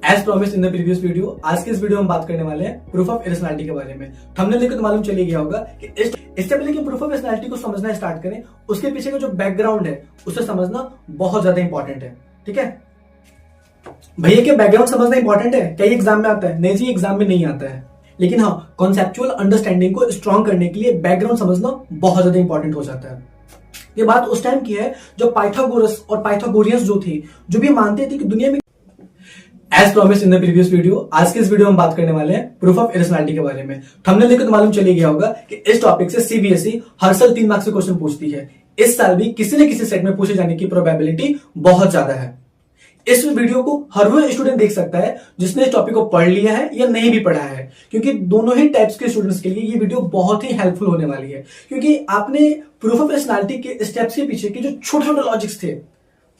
As promise in the previous video, आज के इस वीडियो में बात करने वाले हैं प्रूफ ऑफ इरेशनैलिटी के बारे में। थंबनेल देखकर तो मालूम चली गया होगा कि इससे पहले कि प्रूफ ऑफ इरेशनैलिटी को समझना स्टार्ट करें, उसके पीछे का जो बैकग्राउंड है उसे समझना बहुत ज्यादा इंपॉर्टेंट है। ठीक है भैया, क्या बैकग्राउंड समझना इंपॉर्टेंट है? क्या ये एग्जाम में आता है? नहीं जी, एग्जाम में नहीं आता है, लेकिन हाँ, कॉन्सेप्चुअल अंडरस्टैंडिंग को स्ट्रॉन्ग करने के लिए बैकग्राउंड समझना बहुत ज्यादा इंपॉर्टेंट हो जाता है। ये बात उस टाइम की है जब पाइथागोरस और पाइथागोरियंस जो थे, जो भी मानते थे कि दुनिया में as promise in the previous video, आज के इस वीडियो में बात करने वाले हैं प्रूफ ऑफ इरेशनैलिटी के बारे में। थंबनेल देखकर तो मालूम चली गया होगा कि इस टॉपिक से सीबीएसई हर साल 3 मार्क्स के क्वेश्चन पूछती है। इस साल भी किसी न किसी सेट में पूछे जाने की प्रोबेबिलिटी बहुत ज्यादा है। इस वीडियो को हर वो स्टूडेंट देख सकता है जिसने इस टॉपिक को पढ़ लिया है या नहीं भी पढ़ा है, क्योंकि दोनों ही टाइप्स के स्टूडेंट्स के लिए ये वीडियो बहुत ही हेल्पफुल होने वाली है। क्योंकि आपने प्रूफ ऑफ इरेशनैलिटी के स्टेप्स के पीछे के जो छोटे छोटे लॉजिक्स थे,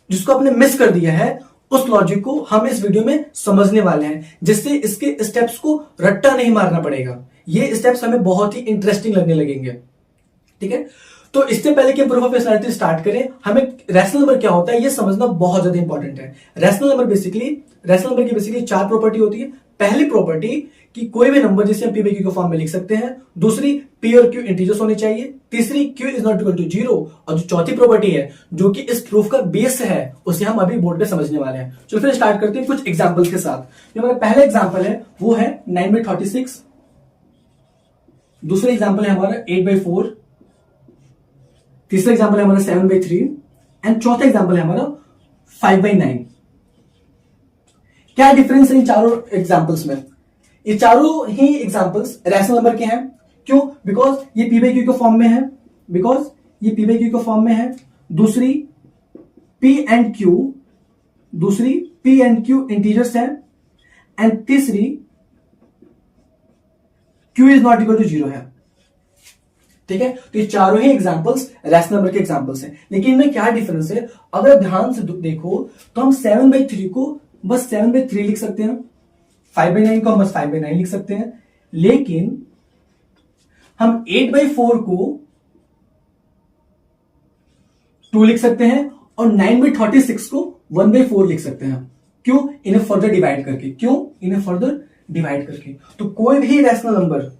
जिसको आपने मिस कर दिया है, उस लॉजिक को हम इस वीडियो में समझने वाले हैं, जिससे इसके स्टेप्स को रट्टा नहीं मारना पड़ेगा। ये स्टेप्स हमें बहुत ही इंटरेस्टिंग लगने लगेंगे। ठीक है, तो इससे पहले कि हम प्रूफ ऑफ इरेशनैलिटी स्टार्ट करें, हमें रैशनल नंबर क्या होता है ये समझना बहुत ज्यादा इंपॉर्टेंट है। रैशनल नंबर की बेसिकली 4 प्रॉपर्टी होती है। पहली प्रॉपर्टी कि कोई भी नंबर जिसे हम पी बाई क्यू के फॉर्म में लिख सकते हैं। दूसरी, पी और क्यू इंटीजर्स होने चाहिए। तीसरी, q is not equal to 0। और जो चौथी प्रॉपर्टी है, जो कि इस प्रूफ का बेस है, उसे हम अभी बोर्ड पे समझने वाले हैं। चलो फिर स्टार्ट करते हैं कुछ एग्जांपल्स के साथ। जो हमारा पहला एग्जांपल है वो है 9/36। दूसरा एग्जांपल है हमारा 8/4। तीसरा एग्जांपल है हमारा 7/3 एंड चौथा एग्जांपल है हमारा 5/9। क्या डिफरेंस है इन चारों एग्जांपल्स में? ये चारों ही एग्जांपल्स रैशनल नंबर के हैं। क्यों? बिकॉज ये पी बाई क्यू के फॉर्म में है। दूसरी, पी एंड क्यू इंटीजर्स है। एंड तीसरी, q is not equal to 0 है। ठीक है, तो ये चारों ही एग्जांपल्स रैशनल नंबर के एग्जांपल्स हैं। लेकिन इनमें क्या डिफरेंस है? अगर ध्यान से देखो तो हम 7/3 को बस 7/3 लिख सकते हैं, 5/9 को हम बस 5/9 लिख सकते हैं। लेकिन हम 8/4 को 2 लिख सकते हैं और 9/36 को 1/4 लिख सकते हैं। क्यों? इन्हें फर्दर डिवाइड करके। तो कोई भी रैशनल नंबर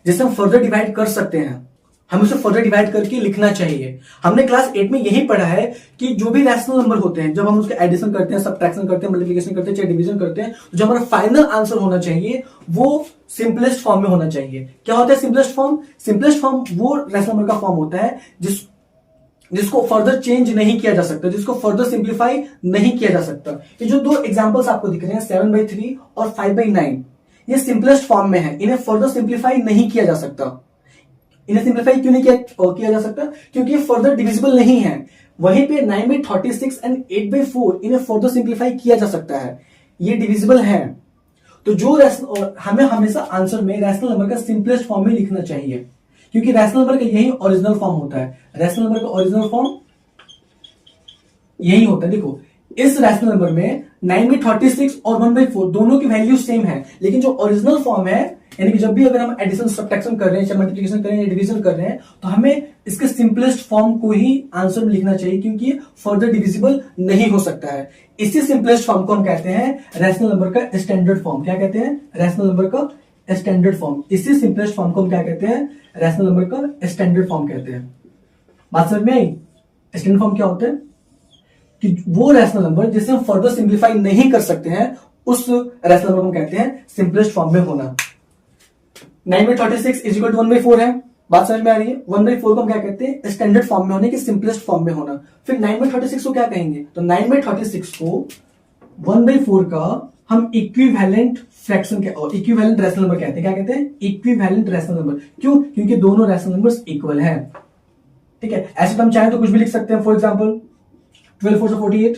जिसे हम फर्दर डिवाइड कर सकते हैं, हमें उसे फर्दर डिवाइड करके लिखना चाहिए। हमने क्लास 8 में यही पढ़ा है कि जो भी रैशनल नंबर होते हैं, जब हम उसके एडिशन करते हैं, सब्ट्रैक्शन करते हैं, मल्टीप्लिकेशन करते हैं, चाहे डिवीजन करते हैं, तो जो हमारा फाइनल आंसर होना चाहिए वो सिंपलेस्ट फॉर्म में होना चाहिए। क्या होता है सिंपलेस्ट फॉर्म? सिंपलेस्ट फॉर्म वो रैशनल नंबर का फॉर्म होता है जिसको फर्दर चेंज नहीं किया जा सकता, जिसको फर्दर सिंप्लीफाई नहीं किया जा सकता। ये जो 2 एग्जांपल्स आपको दिख रहे हैं 7/3 और 5/9, ये सिंपलेस्ट फॉर्म में है। इन्हें फर्दर सिंप्लीफाई नहीं किया जा सकता। इन्हें सिंप्लीफाई क्यों नहीं किया जा सकता? क्योंकि ये फर्दर डिविजिबल नहीं है। वहीं पे 9/36 एंड 8/4 इन्हें फर्दर सिंप्लीफाई किया जा सकता है, ये डिविजिबल है। तो जो हमें हमेशा आंसर में रैशनल नंबर का सिंपलेस्ट फॉर्म में लिखना चाहिए, क्योंकि रैशनल नंबर का यही ओरिजिनल फॉर्म होता है। रैशनल नंबर का ओरिजिनल फॉर्म यही होता है। देखो, इस रैशनल नंबर में 9/36 और 1/4 दोनों की वैल्यू सेम है, लेकिन जो ओरिजिनल फॉर्म है, यानी कि जब भी अगर हम एडिशन सब्ट्रैक्शन कर रहे हैं, चाहे मल्टीप्लिकेशन कर रहे हैं या डिवीजन कर रहे हैं, तो हमें इसके सिंपलेस्ट फॉर्म को ही आंसर में लिखना चाहिए, क्योंकि ये फर्दर डिविजिबल नहीं हो सकता है। इसी सिंपलेस्ट फॉर्म को हम कहते हैं रैशनल नंबर का स्टैंडर्ड फॉर्म। क्या कहते हैं? रैशनल नंबर का स्टैंडर्ड फॉर्म। इसी सिंपलेस्ट फॉर्म को हम क्या कहते हैं? रैशनल नंबर का स्टैंडर्ड फॉर्म कहते हैं। बात समझ में आई? स्टैंडर्ड फॉर्म क्या होता है? कि वो रैशनल नंबर जिसे हम फर्दर सिंप्लीफाई नहीं कर सकते हैं, उस रैशनल नंबर को हम कहते हैं सिंपलेस्ट फॉर्म में होना। 9/36 इज इक्वल टू 1/4 है। बात समझ में आ रही है? 1/4 को हम क्या कहते हैं? स्टैंडर्ड फॉर्म में होने की सिंपलेस्ट फॉर्म में होना। फिर 9/36 को क्या कहेंगे? तो 9/36 को 1/4 का हम इक्विवेलेंट फ्रैक्शन और इक्विवेलेंट रैशनल नंबर कहते हैं। क्या कहते हैं? Equivalent rational number. क्यों? क्योंकि दोनों रैशनल नंबर्स इक्वल है। ठीक है, ऐसे तो हम चाहें तो कुछ भी लिख सकते हैं। फॉर एग्जाम्पल 12 4 48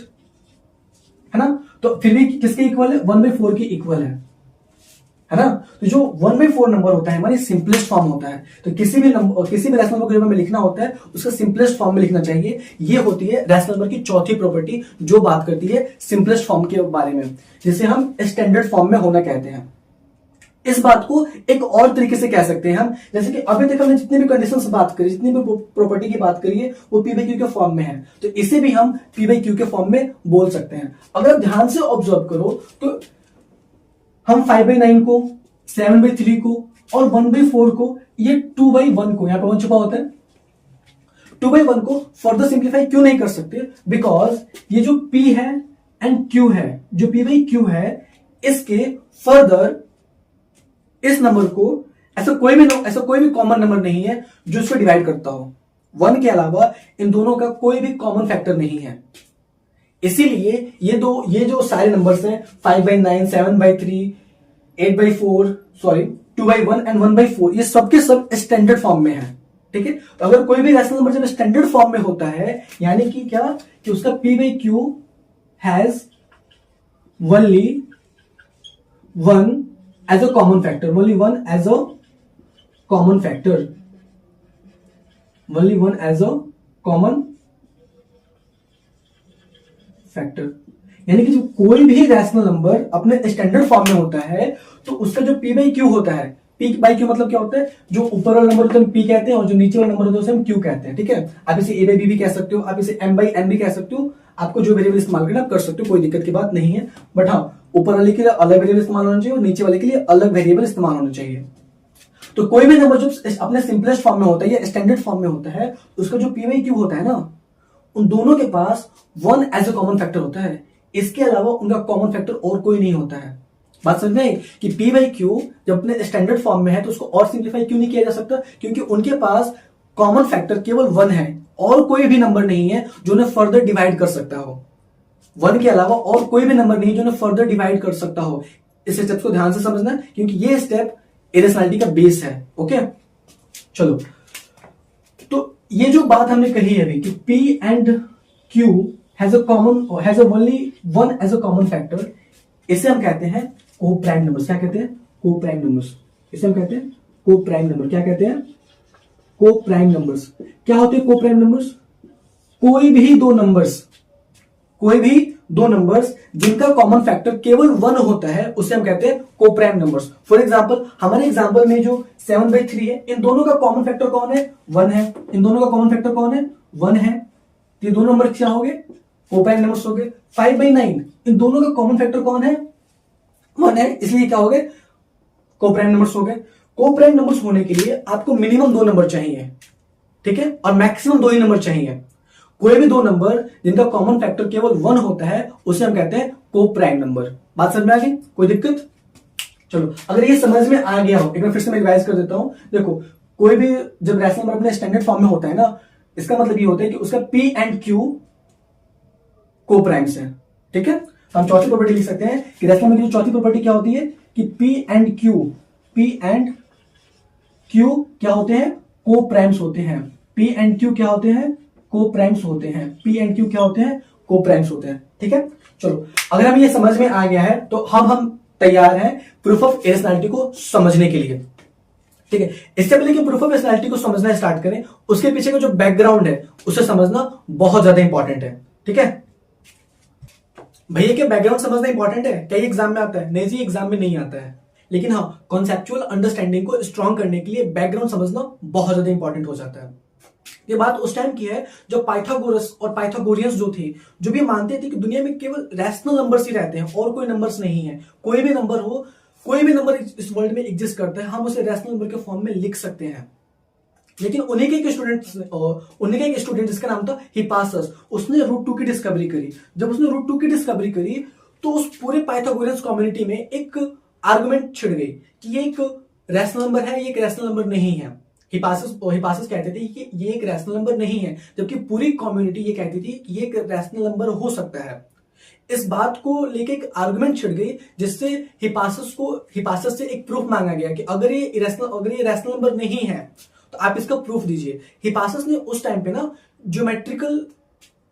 है ना, तो फिर भी किसके इक्वल है? 1/4 के इक्वल है ना। तो जो 1/4 नंबर होता है हमारी सिंपलेस्ट फॉर्म होता है। तो किसी भी रैशनल नंबर को जब हमें लिखना होता है, उसका सिंपलेस्ट फॉर्म में लिखना चाहिए। ये होती है रैशनल नंबर की चौथी प्रॉपर्टी, जो बात करती है सिंपलेस्ट फॉर्म के बारे में, जिसे हम स्टैंडर्ड फॉर्म में होना कहते हैं। इस बात को एक और तरीके से कह सकते हैं हम, जैसे कि अभी तक हमने जितनी भी कंडीशंस बात करी, जितनी भी प्रॉपर्टी की बात करी है, वो पी बाई क्यू के फॉर्म में है, तो इसे भी हम पी बाई क्यू के फॉर्म में बोल सकते हैं। अगर आप ध्यान से ऑब्जर्व करो तो हम 5/9 को, 7/3 को और 1/4 को, ये 2/1 को, यहां पर 1 छुपा होता है, 2/1 को फर्दर सिंप्लीफाई क्यों नहीं कर सकते? बिकॉज ये जो P है एंड Q है, जो P बाई Q है, इसके फर्दर इस नंबर को ऐसा कोई भी कॉमन नंबर नहीं है जो इसको डिवाइड करता हो। 1 के अलावा इन दोनों का कोई भी कॉमन फैक्टर नहीं है। इसीलिए ये जो सारे नंबर्स हैं 5/9, 7/3, 8/4, सॉरी 2/1 एंड 1/4, ये सबके सब स्टैंडर्ड फॉर्म में है। ठीक है, तो अगर कोई भी रैशनल नंबर जब स्टैंडर्ड फॉर्म में होता है, यानी कि क्या, कि उसका P by Q has only 1 as a common factor, only 1 as a common factor, only 1 as a common factor, यानी कि जब कोई भी रैशनल नंबर अपने स्टैंडर्ड फॉर्म में होता है तो उसका जो P बाई Q होता है, P बाई Q मतलब क्या होता है, जो ऊपर वाला नंबर होता है P कहते हैं और जो नीचे वाला नंबर होता है उसे हम Q कहते हैं। ठीक है, आप इसे A बाई B भी कह सकते हो, आप इसे M बाई N भी कह सकते हो, आपको जो वेरिएबल इस्तेमाल करना आप कर सकते हो, कोई दिक्कत की बात नहीं है। बट हाँ, ऊपर वाले के लिए अलग वेरिएबल इस्तेमाल होना चाहिए और नीचे वाले के लिए अलग वेरिएबल इस्तेमाल होना चाहिए। तो कोई भी नंबर जो अपने सिंपलेस्ट फॉर्म में होता है या स्टैंडर्ड फॉर्म में होता है, उसका जो P बाई Q होता है ना, उन दोनों के पास 1 एज अ कॉमन फैक्टर होता है, इसके अलावा उनका कॉमन फैक्टर और कोई नहीं होता है। बात समझ में आई कि P बाई Q जब अपने स्टैंडर्ड फॉर्म में है तो उसको और सिंप्लीफाई क्यों नहीं किया जा सकता? क्योंकि उनके पास कॉमन फैक्टर केवल 1 है और कोई भी नंबर नहीं है जो उन्हें फर्दर डिवाइड कर सकता हो। 1 के अलावा और कोई भी नंबर नहीं जो उन्हें फर्दर डिवाइड कर सकता हो। इस स्टेप को ध्यान से समझना, क्योंकि ये स्टेप इरेशनैलिटी का बेस है। ओके, चलो, तो ये जो बात हमने कही है अभी कि P and Q has only 1 as a common factor, इसे हम कहते हैं को-प्राइम नंबर्स। क्या कहते हैं? Co-prime numbers. इसे हम कहते हैं को-प्राइम नंबर। क्या कहते हैं? Co-prime numbers. क्या होते हैं को-प्राइम नंबर्स? कोई भी दो नंबर्स जिनका कॉमन फैक्टर केवल 1 होता है उसे हम कहते हैं को-प्राइम नंबर्स। फॉर एग्जांपल, हमारे एग्जांपल में जो 7/3 है, इन दोनों का कॉमन फैक्टर कौन है? 1 है। इन दोनों का कॉमन फैक्टर कौन है? 1 है। ये दोनों नंबर क्या हो गए? को-प्राइम नंबर्स हो गए। 5/9, इन दोनों का कॉमन फैक्टर कौन है? 1 है, इसलिए क्या हो गए? को-प्राइम नंबर्स हो गए। को-प्राइम नंबर्स होने के लिए आपको मिनिमम 2 नंबर चाहिए, ठीक है, और मैक्सिमम 2 ही नंबर चाहिए। कोई भी 2 नंबर जिनका कॉमन फैक्टर केवल 1 होता है उसे हम कहते हैं को-प्राइम नंबर। बात समझ में आ गई? कोई दिक्कत? चलो, अगर ये समझ में आ गया हो, एक बार फिर से मैं रिवाइज कर देता हूं। देखो, कोई भी जब रैशनल नंबर अपने स्टैंडर्ड फॉर्म में होता है ना, इसका मतलब ये होता है कि उसका P एंड Q को-प्राइम्स है। ठीक है, तो हम चौथी प्रॉपर्टी लिख सकते हैं कि रैशनल नंबर की चौथी प्रॉपर्टी क्या होती है कि P एंड Q क्या होते हैं? को-प्राइम्स होते हैं। P एंड Q क्या होते हैं? को-प्राइम्स होते हैं। P एंड Q क्या होते हैं? को-प्राइम्स होते हैं। ठीक है, चलो, अगर हम ये समझ में आ गया है तो हम तैयार हैं प्रूफ ऑफ इरेशनैलिटी को समझने के लिए। ठीक है, इससे पहले कि प्रूफ ऑफ इरेशनैलिटी को समझना स्टार्ट करें, उसके पीछे का जो बैकग्राउंड है उसे समझना बहुत ज्यादा इंपॉर्टेंट है। ठीक है भैया, क्या बैकग्राउंड समझना इंपॉर्टेंट है? क्या ये एग्जाम में आता है? नहीं जी, एग्जाम में नहीं आता है, लेकिन हाँ, कॉन्सेप्चुअल अंडरस्टैंडिंग को स्ट्रॉन्ग करने के लिए बैकग्राउंड समझना बहुत ज्यादा इंपॉर्टेंट हो जाता है। ये बात उस टाइम की है जब पाइथागोरस और पाइथागोरियंस जो थे, जो भी मानते थे कि दुनिया में केवल रैशनल नंबर्स ही रहते हैं और कोई नंबर्स नहीं है। कोई भी नंबर हो, कोई भी नंबर इस वर्ल्ड में एग्जिस्ट करता है, हम उसे रैशनल नंबर के फॉर्म में लिख सकते हैं। लेकिन उन्हीं के एक स्टूडेंट जिसका नाम था हिपासस, उसने √2 की डिस्कवरी करी। जब उसने √2 की डिस्कवरी करी तो उस पूरे पाइथागोरियंस कम्युनिटी में एक आर्गुमेंट छिड़ गई कि ये एक रैशनल नंबर है, ये एक रैशनल नंबर नहीं है। हिपासस कहते थे कि ये एक रैशनल नंबर नहीं है, जबकि पूरी कम्युनिटी ये कहती थी कि ये एक रैशनल नंबर हो सकता है। इस बात को लेके एक आर्गुमेंट छिड़ गई, जिससे हिपासस से एक प्रूफ मांगा गया कि अगर ये रैशनल नंबर नहीं है तो आप इसका प्रूफ दीजिए। हिपासस ने उस टाइम पे ना ज्योमेट्रिकल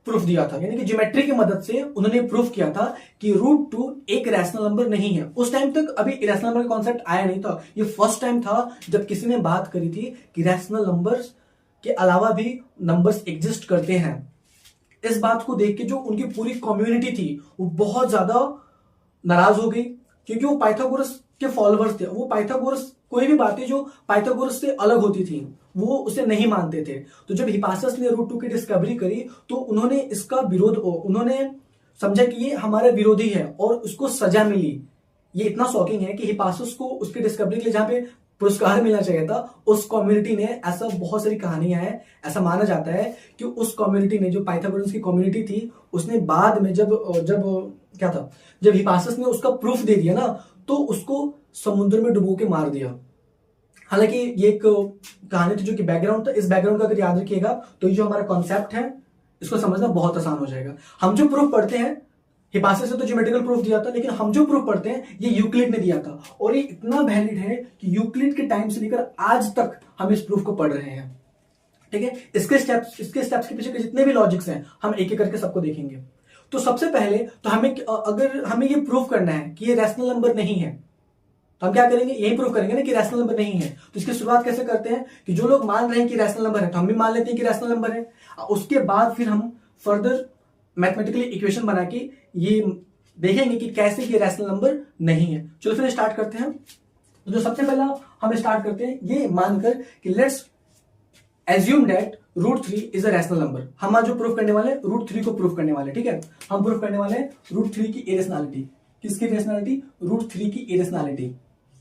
प्रूफ दिया था, यानी कि ज्योमेट्री की मदद से उन्होंने प्रूफ किया था कि √2 एक रैशनल नंबर नहीं है। उस टाइम तक अभी रैशनल नंबर का कॉन्सेप्ट आया नहीं था। ये फर्स्ट टाइम था जब किसी ने बात करी थी कि रैशनल नंबर्स के अलावा भी नंबर्स एग्जिस्ट करते हैं। इस बात को देख के जो उनकी पूरी कम्युनिटी थी वो बहुत ज्यादा नाराज हो गई, क्योंकि वो पाइथागोरस के फॉलोअर्स थे। वो पाइथागोरस कोई भी बातें जो पाइथागोरस से अलग होती थी वो उसे नहीं मानते थे। तो जब हिपासस ने रूट 2 की डिस्कवरी करी तो उन्होंने इसका विरोध, उन्होंने समझा कि ये हमारा विरोधी है और उसको सजा मिली। ये इतना शॉकिंग है कि हिपासस को उसकी डिस्कवरी के लिए जहां पे पुरस्कार मिलना चाहिए था, उस कम्युनिटी ने, ऐसा बहुत सारी कहानियां हैं, ऐसा माना जाता है कि उस कम्युनिटी ने, जो पाइथागोरस की कम्युनिटी थी, उसने बाद में जब जब क्या था, जब हिपासस ने उसका प्रूफ दे दिया ना, तो उसको समुद्र में डुबो के मार दिया। हालांकि ये एक कहानी थी जो कि बैकग्राउंड था। इस बैकग्राउंड का अगर याद रखिएगा तो ये जो हमारा कॉन्सेप्ट है इसको समझना बहुत आसान हो जाएगा। हम जो प्रूफ पढ़ते हैं, हिपासस से तो ज्योमेट्रिकल प्रूफ दिया था, लेकिन हम जो प्रूफ पढ़ते हैं ये यूक्लिड ने दिया था, और ये इतना वैलिड है कि यूक्लिड के टाइम से लेकर आज तक हम इस प्रूफ को पढ़ रहे हैं। ठीक है, इसके स्टेप्स के पीछे के जितने भी लॉजिक्स हैं हम एक एक करके सबको देखेंगे। तो सबसे पहले तो हमें, अगर हमें ये प्रूफ करना है कि ये रैशनल नंबर नहीं है, तो हम क्या करेंगे, यही प्रूफ करेंगे ना कि रैशनल नंबर नहीं है। तो इसकी शुरुआत कैसे करते हैं कि जो लोग मान रहे हैं कि रैशनल नंबर है तो हम भी मान लेते हैं कि रैशनल नंबर है। उसके बाद फिर हम फर्दर मैथमेटिकली इक्वेशन बना के ये देखेंगे कि कैसे ये रैशनल नंबर नहीं है। चलो फिर स्टार्ट करते हैं। तो जो सबसे पहला हम स्टार्ट करते हैं ये मानकर कि let's assume that √3 is a rational number. हम आज जो प्रूफ करने वाले हैं √3 को प्रूफ करने वाले, ठीक है। हम प्रूफ करने वाले हैं √3 की इरेशनैलिटी। किसकी इरेशनैलिटी? √3 की इरेशनैलिटी।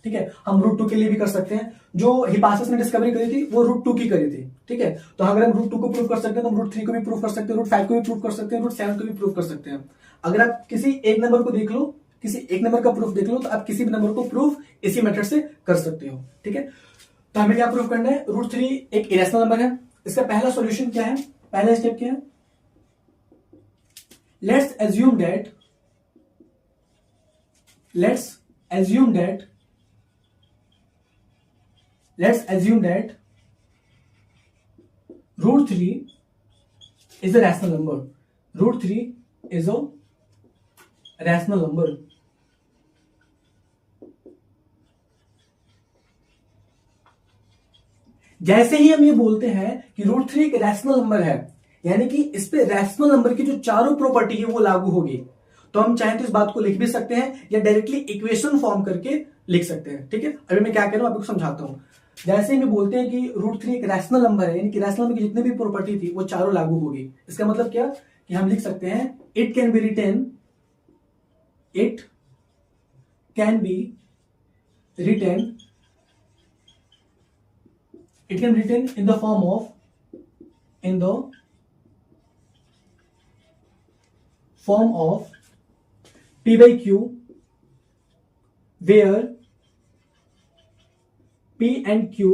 ठीक है, हम √2 के लिए भी कर सकते हैं। जो हिपासस ने डिस्कवरी करी थी वो √2 की करी थी। ठीक है, तो अगर हम √2 को प्रूव कर सकते हैं तो हम √3 को भी प्रूव कर सकते हैं, √5 को भी प्रूव कर सकते हैं, √7 को भी प्रूव कर सकते हैं। अगर आप किसी एक नंबर को देख लो, किसी एक नंबर का प्रूफ देख लो, तो आप किसी भी नंबर को प्रूफ इसी मेथड से कर सकते हो। ठीक है, तो हमें क्या प्रूफ करना है? √3 एक इरेशनल नंबर है। इसका पहला सॉल्यूशन क्या है? पहला स्टेप क्या है? Let's assume that √3 is a rational number. √3 is a rational number. जैसे ही हम ये बोलते हैं कि √3 एक रैशनल नंबर है, यानी कि इस पे रैशनल नंबर की जो चारों प्रॉपर्टी है वो लागू होगी, तो हम चाहे तो इस बात को लिख भी सकते हैं या डायरेक्टली इक्वेशन फॉर्म करके लिख सकते हैं। ठीक है, अभी मैं क्या कह रहा हूं आपको समझाता हूं। जैसे ही हम बोलते हैं कि √3 एक रैशनल नंबर है, यानी कि रैशनल नंबर की जितनी भी प्रॉपर्टी थी वो चारों लागू होगी। इसका मतलब क्या कि हम लिख सकते हैं it can be written in the form of P by Q, where P and Q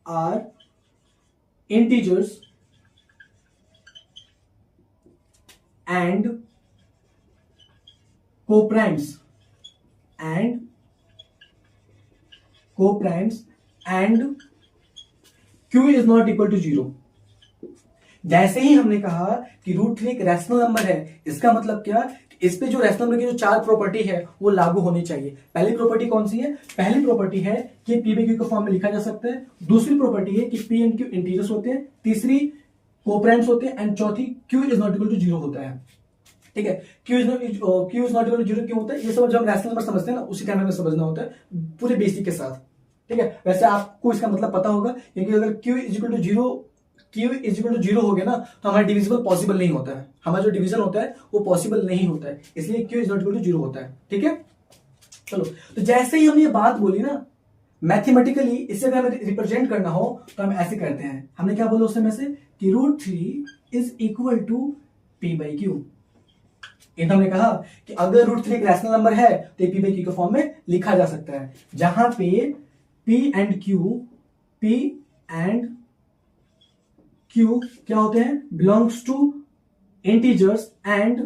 are integers and co-primes and Q is not equal to 0। जैसे ही हमने कहा कि √3 एक रैशनल नंबर है, इसका मतलब क्या? इस पे जो रैशनल नंबर की जो चार प्रॉपर्टी है वो लागू होनी चाहिए। पहली प्रॉपर्टी कौन सी है? पहली प्रॉपर्टी है कि P by Q के फॉर्म में लिखा जा सकता है। दूसरी प्रॉपर्टी है कि P and Q इंटीजर्स होते हैं। तीसरी कोप्राइम्स होते हैं एंड चौथी Q is not equal to 0 होता है। ठीक है, Q is not equal to 0 क्यों होता है? ये सब जब हम रैशनल नंबर समझते हैं ना, उसी टाइम हमें समझना होता है पूरे बेसिक के साथ। ठीक है, वैसे आपको इसका मतलब पता होगा, क्योंकि अगर Q is equal to 0 हो गया ना तो हमारा डिविजिबल पॉसिबल नहीं होता है। हमारा जो डिवीजन होता है वो पॉसिबल नहीं होता है, इसलिए Q is not equal to 0 होता है। ठीक है, चलो, तो जैसे ही हम ये बात बोली ना, मैथमेटिकली इससे अगर हमें रिप्रेजेंट करना हो तो हम ऐसे करते हैं। हमने क्या बोला उस समय से कि √3 is equal to P by Q। इन हमने कहा कि अगर √3 एक रैशनल नंबर है तो P by Q के फॉर्म में लिखा जा सकता है, जहां पे P and Q क्या होते हैं? Belongs to integers and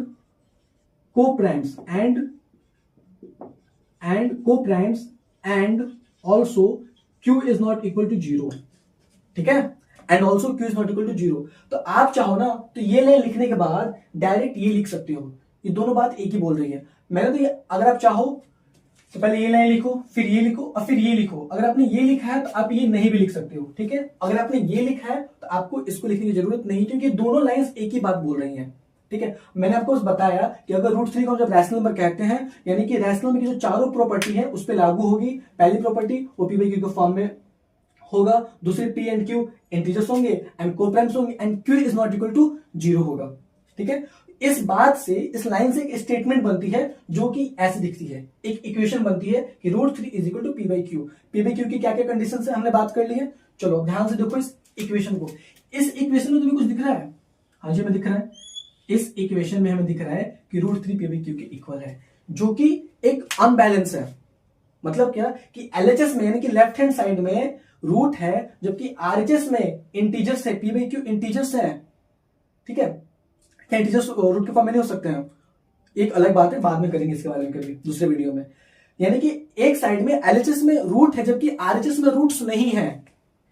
coprimes and also Q is not equal to 0। ठीक है, and also Q is not equal to 0। तो आप चाहो ना तो ये लाइन लिखने के बाद डायरेक्ट ये लिख सकते हो। ये दोनों बात एक ही बोल रही है। मैंने तो ये, अगर आप चाहो तो पहले ये लाइन लिखो, फिर ये लिखो और फिर ये लिखो। अगर आपने ये लिखा है तो आप ये नहीं भी लिख सकते हो। ठीक है, अगर आपने ये लिखा है तो आपको इसको लिखने की जरूरत नहीं, क्योंकि दोनों लाइंस एक ही बात बोल रही हैं। ठीक है। मैंने आपको बताया कि अगर रूट 3 को हम जब रैशनल नंबर कहते हैं, यानी कि रैशनल नंबर की जो चारों प्रॉपर्टी है उस पर लागू होगी। पहली प्रॉपर्टी वो पी बाई क्यू के फॉर्म में होगा, दूसरी पी एंड क्यू इंटीजर्स होंगे एंड कोप्राइम्स होंगे and q is not equal to 0 होगा। ठीक है, इस बात से, इस लाइन से एक स्टेटमेंट बनती है जो कि ऐसे दिखती है, एक इक्वेशन बनती है कि root 3 is equal to p by q. P by q की क्या क्या कंडीशन है हमने बात कर ली है। चलो ध्यान से देखो इस इक्वेशन को। इस इक्वेशन में तुम्हें कुछ दिख रहा है? हाँ जी हमें दिख रहा है। इस इक्वेशन में हमें दिख रहा है कि रूट 3 पी बाई क्यू के इक्वल है, जो कि एक अनबैलेंस है। मतलब क्या कि एलएचएस में यानी कि लेफ्ट हैंड साइड में रूट है, जबकि आरएचएस में इंटीजर्स है, पी बाई क्यू इंटीजर्स है। ठीक है, क्या इंटीजर्स रूट के फॉर्म में नहीं हो सकते हैं? एक अलग बात है, बाद में करेंगे इसके बारे में कभी दूसरे वीडियो में। यानी कि एक साइड में एलएचएस में रूट है जबकि आरएचएस में रूट्स नहीं है।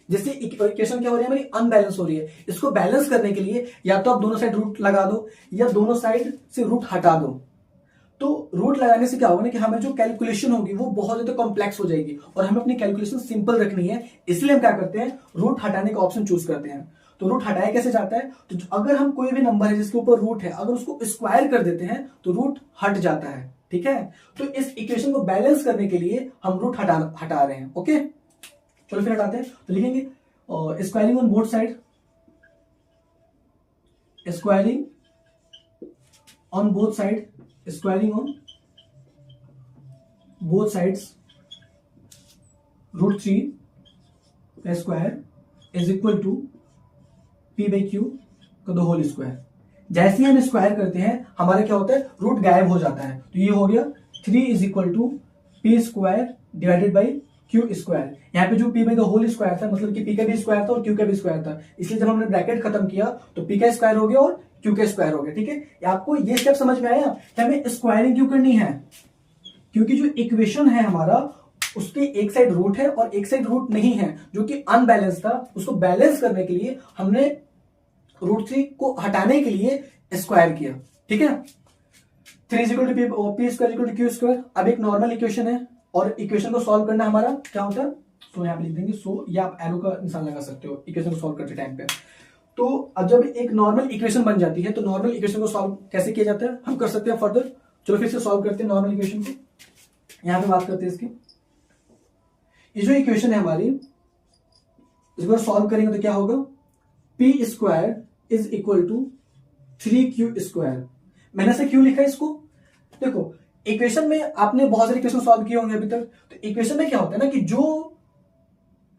जैसे इक्वेशन क्या हो रही है हमारी? अनबैलेंस हो रही है। इसको बैलेंस करने के लिए या तो आप दोनों साइड रूट लगा दो या दोनों साइड से रूट हटा दो। तो रूट लगाने से क्या होगा ना कि हमें जो कैलकुलेशन होगी वो बहुत ज्यादा कॉम्प्लेक्स हो जाएगी और हमें अपनी कैलकुलेशन सिंपल रखनी है। इसलिए हम क्या करते हैं, रूट हटाने का ऑप्शन चूज करते हैं। तो रूट हटाया कैसे जाता है? तो अगर हम कोई भी नंबर है जिसके ऊपर रूट है, अगर उसको स्क्वायर कर देते हैं तो रूट हट जाता है। ठीक है, तो इस इक्वेशन को बैलेंस करने के लिए हम रूट हटा रहे हैं। ओके, चलो फिर हटाते हैं। तो लिखेंगे squaring on both side, squaring on both side, squaring on both sides root 3 का square is equal to p by q का द होल स्क्वायर। जैसे ही हम स्क्वायर करते हैं हमारा क्या होता है, रूट गायब हो जाता है। तो ये हो गया 3 is equal to P square divided by q square. यहाँ पे जो p by the whole square था, मतलब कि पी का भी स्क्वायर था और क्यू का भी स्क्वायर था, इसलिए जब हमने ब्रैकेट खत्म किया तो पी का स्क्वायर हो गया और क्यू का स्क्वायर हो गया। ठीक है, आपको ये स्टेप समझ में आया कि हमें स्क्वायरिंग क्यों करनी है? क्योंकि जो इक्वेशन है हमारा उसके एक साइड रूट है और एक साइड रूट नहीं है, जो कि अनबैलेंस था। उसको बैलेंस करने के लिए हमने रूट 3 को हटाने के लिए स्क्वायर किया। ठीक है, 3 is equal to P square equal to q square. अब एक नॉर्मल इक्वेशन है और इक्वेशन को सॉल्व करना हमारा क्या होता है, सो यहां पे लिख देंगे सो, या आप एरो का निशान लगा सकते हो इक्वेशन को सॉल्व करते टाइम पे। तो अब जब एक नॉर्मल इक्वेशन बन जाती है तो नॉर्मल इक्वेशन को सॉल्व कैसे किया जाता है हम कर सकते हैं फर्दर। चलो फिर से सॉल्व करते हैं नॉर्मल इक्वेशन को। यहां पे बात करते हैं इसकी, ये जो इक्वेशन है हमारी, इसको सॉल्व करेंगे तो क्या होगा, p square is equal to 3q square. मैंने से क्यों लिखा है इसको? देखो इक्वेशन में आपने बहुत सारे इक्वेशन सॉल्व किए होंगे अभी तक। तो इक्वेशन में क्या होता है ना कि जो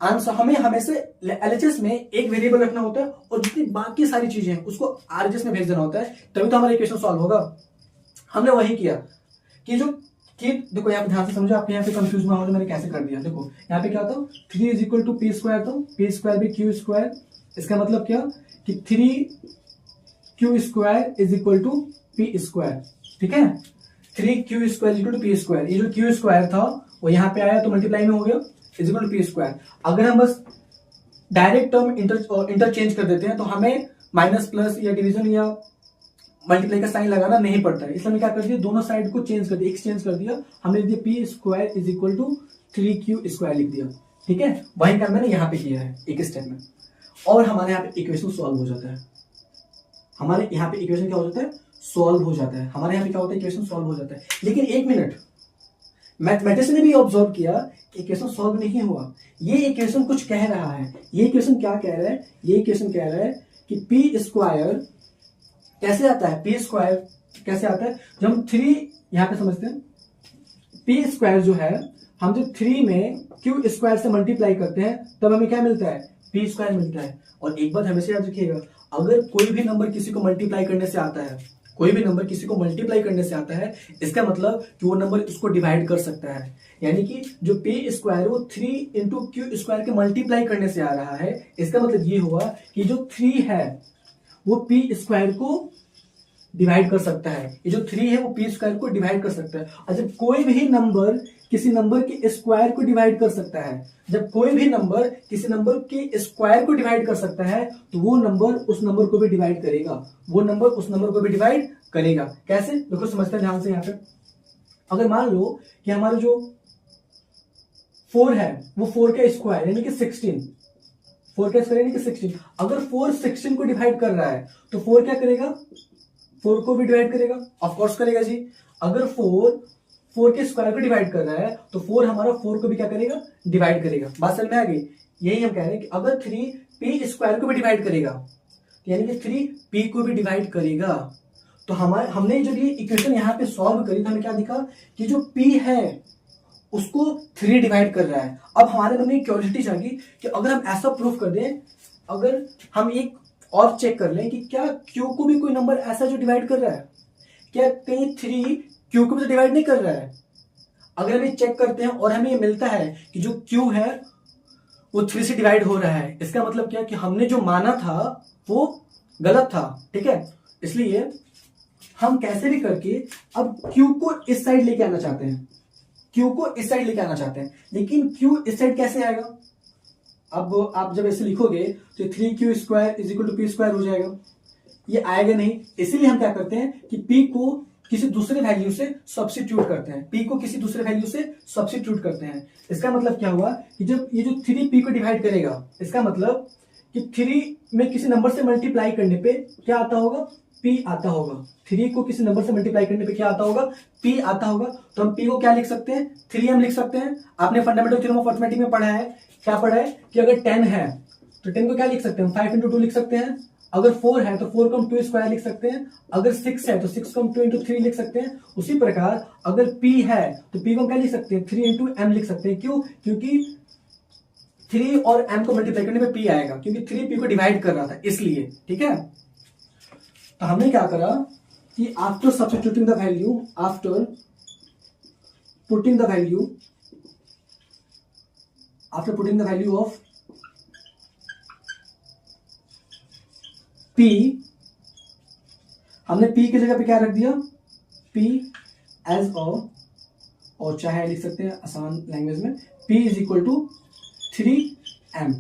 आंसर हमें हमेशा एलएचएस में एक वेरिएबल रखना होता है और जितनी बाकी सारी चीजें हैं उसको आरएचएस में भेज देना होता है, तभी तो हमारा इक्वेशन सॉल्व होगा। हमने वही किया कि जो कि देखो यहाँ पे ध्यान से समझो, आपके यहाँ पे कंफ्यूज ना हो तो मैंने कैसे कर दिया। देखो यहाँ पे क्या था, 3 is equal to P square था, पी स्क्वायर भी क्यू स्क्वायर। इसका मतलब क्या कि 3q square is equal to P square. ठीक है, 3q square equal to P square. ये जो क्यू स्क्वायर था वो यहाँ पे आया तो मल्टीप्लाई में हो गया is equal to P square. अगर हम बस डायरेक्ट टर्म इंटरचेंज कर देते हैं तो हमें माइनस प्लस या डिवीजन या मल्टीप्लाई का साइन लगाना नहीं पड़ता है। इसलिए हमने क्या कर दिया, दोनों साइड को चेंज कर दिया, एक्सचेंज कर दिया। हमने लिख दिया P square is equal to 3q square लिख दिया। ठीक है, वही काम मैंने यहाँ पे किया है एक स्टेप में, और हमारे यहाँ पे इक्वेशन सॉल्व हो जाता है। हमारे यहाँ पे इक्वेशन क्या हो जाता है, सॉल्व हो जाता है। हमारे यहाँ पे क्या होता है, इक्वेशन सॉल्व हो जाता है। लेकिन एक मिनट, मैथमेटिक्स ने भी ऑब्जर्व किया कि इक्वेशन सॉल्व नहीं हुआ। ये इक्वेशन कुछ कह रहा है। ये इक्वेशन क्या कह रहा है, ये इक्वेशन कह रहा है कि पी स्क्वायर कैसे आता है, पी स्क्वायर कैसे आता है, जब हम 3 यहां पे समझते हैं, पी स्क्वायर जो है हम जब 3 में क्यू स्क्वायर से मल्टीप्लाई करते हैं तब हमें क्या मिलता है, पी स्क्वायर मिलता है। और एक बात हमेशा याद रखिएगा, अगर कोई भी नंबर किसी को मल्टीप्लाई करने से आता है, कोई भी नंबर किसी को मल्टीप्लाई करने से आता है, इसका मतलब कि वो नंबर इसको डिवाइड कर सकता है। यानी कि जो पी स्क्वायर वो 3 इंटू क्यू स्क्वायर के मल्टीप्लाई करने से आ रहा है। इसका मतलब ये हुआ कि जो 3 है वो पी स्क्वायर को डिवाइड कर सकता है। ये जो 3 है वो पी स्क्वायर को डिवाइड कर सकता है। और जब कोई भी नंबर किसी नंबर के स्क्वायर को डिवाइड कर सकता है, जब कोई भी नंबर किसी नंबर के स्क्वायर को डिवाइड कर सकता है, तो वो नंबर उस नंबर को भी डिवाइड करेगा, वो नंबर उस नंबर को भी डिवाइड करेगा। कैसे, देखो समझते हैं ध्यान से। यहाँ पे अगर मान लो कि हमारा जो 4 है वो 4 का स्क्वायर यानी कि 16, 4 का स्क्वायर यानी कि 16। अगर 4 16 को डिवाइड कर रहा है तो 4 क्या करेगा, 4 को भी डिवाइड करेगा, ऑफ कोर्स करेगा जी। अगर 4 के स्क्वायर को डिवाइड कर रहा है तो 4 हमारा 4 को भी क्या करेगा, डिवाइड करेगा। बात समझ में आ गई? यही हम कह रहे हैं कि अगर 3 p स्क्वायर को भी डिवाइड करेगा, यानी कि 3 p को भी डिवाइड करेगा, तो हमने जब ये इक्वेशन यहाँ पे सॉल्व करी तो हमें क्या दिखा कि जो p है उसको 3 डिवाइड कर रहा है। अब हमारे मन में क्यूरियोसिटी जागी कि अगर हम ऐसा प्रूफ कर दें, अगर हम एक और चेक कर लें कि क्या q को भी कोई नंबर ऐसा जो डिवाइड कर रहा है, क्या कहीं 3 q को भी तो डिवाइड नहीं कर रहा है। अगर हम ये चेक करते हैं और हमें ये मिलता है कि जो q है वो 3 से डिवाइड हो रहा है, इसका मतलब क्या कि हमने जो माना था वो गलत था। ठीक है, इसलिए हम कैसे भी करके अब q को इस साइड लेके आना चाहते हैं, q को इस साइड लेके आना चाहते हैं, लेकिन q इस साइड कैसे आएगा? अब आप जब ऐसे लिखोगे तो 3q square is equal to p square हो जाएगा, ये आएगा नहीं। इसीलिए हम क्या करते हैं कि p को किसी दूसरे वैल्यू से सब्स्टिट्यूट करते हैं, p को किसी दूसरे वैल्यू से सब्स्टिट्यूट करते हैं। इसका मतलब क्या हुआ कि जब ये जो 3p को डिवाइड करेगा, इसका मतलब कि 3 में किसी नंबर से मल्टीप्लाई करने पे क्या आता होगा, p आता होगा। 3 को किसी नंबर से मल्टीप्लाई करने पे क्या आता होगा, p आता होगा। तो हम p को क्या लिख सकते हैं, 3m लिख सकते हैं। आपने फंडामेंटल थ्योरम ऑफ अरिथमेटिक में पढ़ा है, क्या पढ़ा है कि अगर 10 है तो 10 को क्या लिख सकते हैं, 5 into 2 लिख सकते हैं। अगर 4 है तो 4 को हम 2 स्क्वायर लिख सकते हैं। अगर 6 है तो 6 को हम 2 into 3 लिख सकते हैं। उसी प्रकार अगर p है तो p को हम क्या लिख सकते हैं, 3 into m लिख सकते हैं। क्यों? क्योंकि 3 और m को मल्टीप्लाई करने पे p आएगा, क्योंकि 3 p को डिवाइड कर रहा था इसलिए। ठीक है, तो हमने क्या करा कि after substituting the value, after putting the value of p, हमने p की जगह पे क्या रख दिया, p एज अ, और चाहे लिख सकते हैं आसान लैंग्वेज में, p is equal to 3m।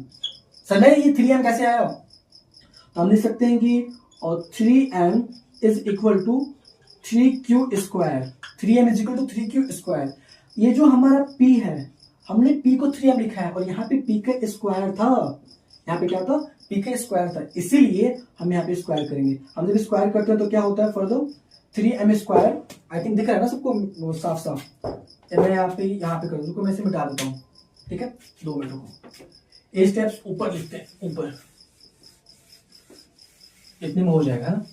समझे ये 3m कैसे आया? तो हम लिख सकते हैं कि और 3m is equal to 3q square, 3m is equal to 3q square. ये जो हमारा p है, हमने p को 3m लिखा है और यहाँ पे p का स्क्वायर था, यहाँ पे क्या था, p का स्क्वायर था, इसीलिए हम यहाँ पे स्क्वायर करेंगे। हम जब स्क्वायर करते हैं तो क्या होता है, further 3m square, I think दिख रहा है ना सबको साफ साफ। मैं यहाँ पे कर दूँ, मैं इसे मिटा देता हूँ। ठीक है, 2 मिनट को ए स्टेप्स ऊपर लिखते हैं, ऊपर इतने में हो जाएगा ना,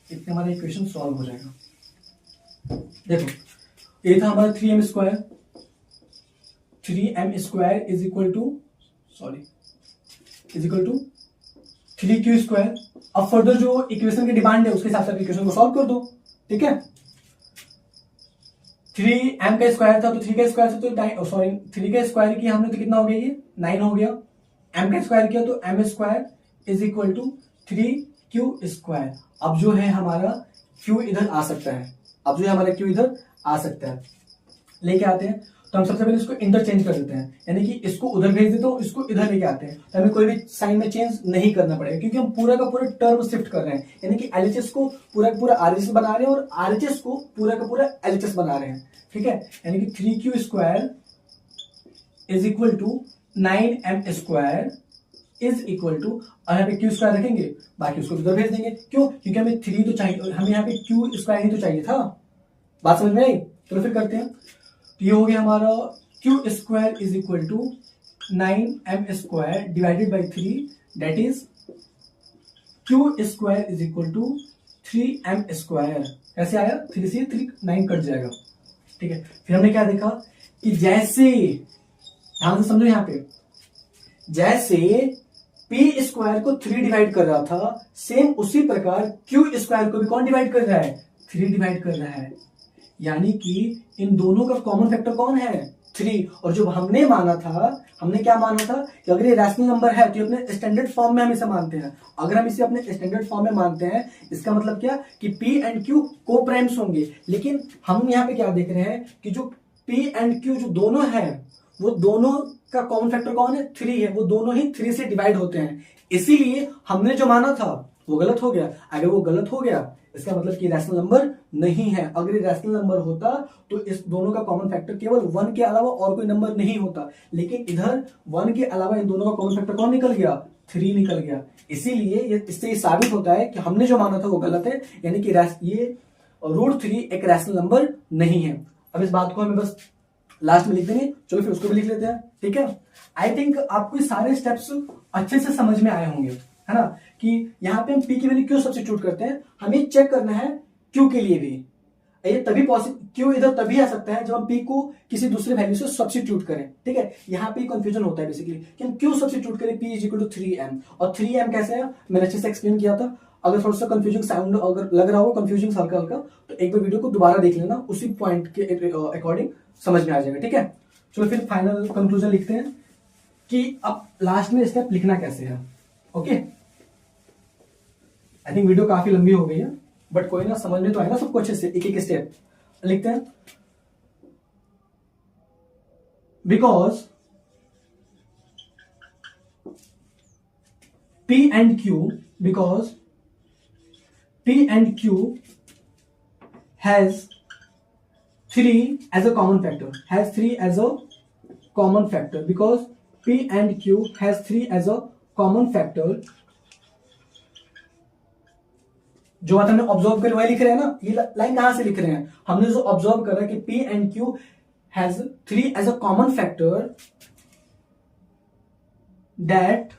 इतने हमारा इक्वेशन सॉल्व हो जाएगा। देखो ये था हमारा 3m square, 3m square is equal to 3q square. अब फर्दर जो इक्वेशन की डिमांड है उसके हिसाब से इक्वेशन को सॉल्व कर दो। ठीक है, 3m का स्क्वायर था तो 3 का स्क्वायर से तो 3 का स्क्वायर किया हमने तो कितना हो गया, ये 9 हो गया। m का स्क्वायर किया तो m square is equal to 3q square. अब जो है हमारा q इधर आ सकता है, लेके आते हैं। तो हम सबसे पहले इसको इंटरचेंज कर देते हैं, यानी कि इसको उधर भेज देता हूं, इसको इधर लेके आते हैं, तो हमें कोई भी साइन में चेंज नहीं करना पड़ेगा, क्योंकि हम पूरा का पूरा टर्म शिफ्ट कर रहे हैं, यानी कि एलएचएस को पूरा का पूरा आरएचएस बना रहे हैं और आरएचएस को पूरा का पूरा एलएचएस बना रहे हैं। ठीक है, यानी कि 3q square is equal to 9m square is equal to, और यहाँ पे क्यू स्क्वायर रखेंगे, बाकी उसको इधर भेज देंगे। क्यों? क्योंकि हमें 3 तो चाहिए और हमें यहाँ पे क्यू स्क्वायर ही तो चाहिए था। बात समझ में आई? चलो फिर करते हैं। तो ये हो गया हमारा Q square is equal to 9m square divided by 3, that is Q square is equal to 3m square. कैसे आया? 3 से 3 9 कट जाएगा। ठीक है, फिर हमने क्या देखा कि जैसे, ध्यान से समझो, यहाँ पे जैसे p स्क्वायर को 3 डिवाइड कर रहा था, सेम उसी प्रकार q स्क्वायर को भी कौन डिवाइड कर रहा है? 3 डिवाइड कर रहा है। यानी कि इन दोनों का कॉमन फैक्टर कौन है? 3। और जो हमने माना था, हमने क्या माना था कि अगर ये रैशनल नंबर है तो ये अपने स्टैंडर्ड फॉर्म में हम इसे मानते हैं। अगर हम इसे अपने स्टैंडर्ड फॉर्म में मानते हैं, इसका मतलब क्या कि p एंड q को प्राइम्स होंगे। लेकिन हम यहाँ पे क्या देख रहे हैं कि जो p एंड q जो दोनों है, वो दोनों का कॉमन फैक्टर कौन है? 3 है। वो दोनों ही 3 से डिवाइड होते हैं, इसीलिए हमने जो माना था वो गलत हो गया। अगर वो गलत हो गया, इसका मतलब कि रैशनल नंबर नहीं है। अगर ये रैशनल नंबर होता तो इस दोनों का कॉमन फैक्टर केवल 1 के अलावा और कोई नंबर नहीं होता, लेकिन इधर 1 के अलावा इन दोनों का कॉमन फैक्टर कौन निकल गया? 3 निकल गया। इसीलिए इससे ये साबित होता है कि हमने जो माना था वो गलत है, यानी कि ये √3 एक रैशनल नंबर नहीं है। अब इस बात को हमें बस लास्ट में लिख देंगे। चलो फिर उसको भी लिख लेते हैं, ठीक है। आई थिंक आपको ये सारे स्टेप्स अच्छे से समझ में आए होंगे, है ना, कि यहाँ पे हम पी की वैल्यू क्यों सब्स्टिट्यूट करते हैं। हमें चेक करना है क्यू के लिए भी। ये तभी पॉसिबल, क्यू इधर तभी आ सकता है जब हम पी को किसी दूसरे वैल्यू से सब्स्टिट्यूट करें, ठीक है। यहाँ पे कंफ्यूजन होता है बेसिकली कि हम क्यों सब्स्टिट्यूट करें P is equal to 3m। और 3m कैसे है मैंने अच्छे से एक्सप्लेन किया था। अगर थोड़ा सा कंफ्यूजिंग साउंड अगर लग रहा हो, कंफ्यूजिंग हल्का हल्का, तो एक बार वीडियो को दोबारा देख लेना, उसी पॉइंट के अकॉर्डिंग समझ में आ जाएगा, ठीक है। चलो फिर फाइनल कंक्लूजन लिखते हैं कि अब लास्ट में स्टेप लिखना कैसे है। ओके, आई थिंक वीडियो काफी लंबी हो गई है, बट कोई ना, समझ में तो आएगा सबको अच्छे से। एक एक स्टेप लिखते हैं। Because P and Q, because P and Q has 3 as a common factor, because P and Q has 3 as a common factor। जो बात हमने ऑब्जर्व कर वही लिख रहे हैं ना, ये लाइन कहां से लिख रहे हैं, हमने जो ऑब्जर्व करा कि P and Q has 3 as a common factor that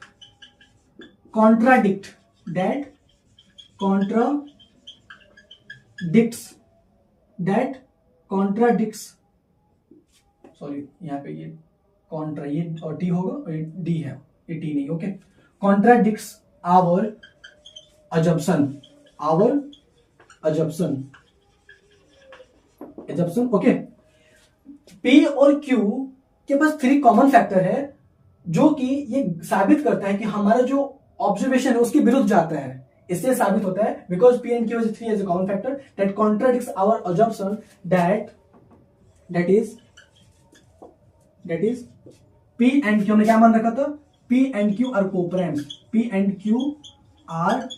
contradicts, sorry, यहां पे ये कॉन्ट्रा, ये और टी होगा और ये डी है, ये टी नहीं, okay. Contradicts our assumption, okay. P और Q के पास 3 कॉमन फैक्टर है, जो कि ये साबित करता है कि हमारा जो ऑब्जर्वेशन है उसके विरुद्ध जाता है। इससे साबित होता है because P and Q has 3 as a common factor that contradicts our assumption that is P and Q, हमने क्या मान रखा था, P and Q are co-primes, P and Q are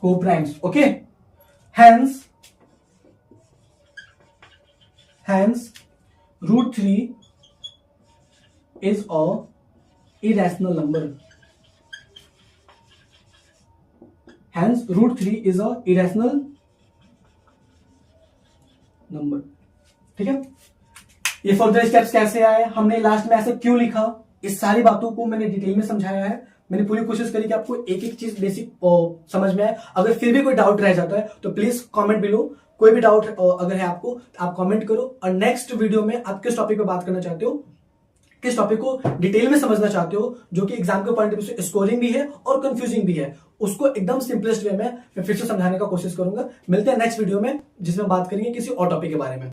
co-primes, okay। hence √3 is a irrational number, ठीक है। ये further steps कैसे आए, हमने लास्ट में ऐसे क्यों लिखा, इस सारी बातों को मैंने डिटेल में समझाया है। मैंने पूरी कोशिश करी कि आपको एक एक चीज बेसिक समझ में आए। अगर फिर भी कोई डाउट रह जाता है तो प्लीज कमेंट बिलो, कोई भी डाउट अगर है आपको तो आप कमेंट करो। और नेक्स्ट वीडियो में आप किस टॉपिक पे बात करना चाहते हो, किस टॉपिक को डिटेल में समझना चाहते हो, जो कि एग्जाम के पॉइंट ऑफ व्यू से स्कोरिंग भी है और कंफ्यूजिंग भी है, उसको एकदम सिंपलेस्ट वे में मैं फिर से समझाने का कोशिश करूंगा। मिलते हैं नेक्स्ट वीडियो में, जिसमें बात करेंगे किसी और टॉपिक के बारे में।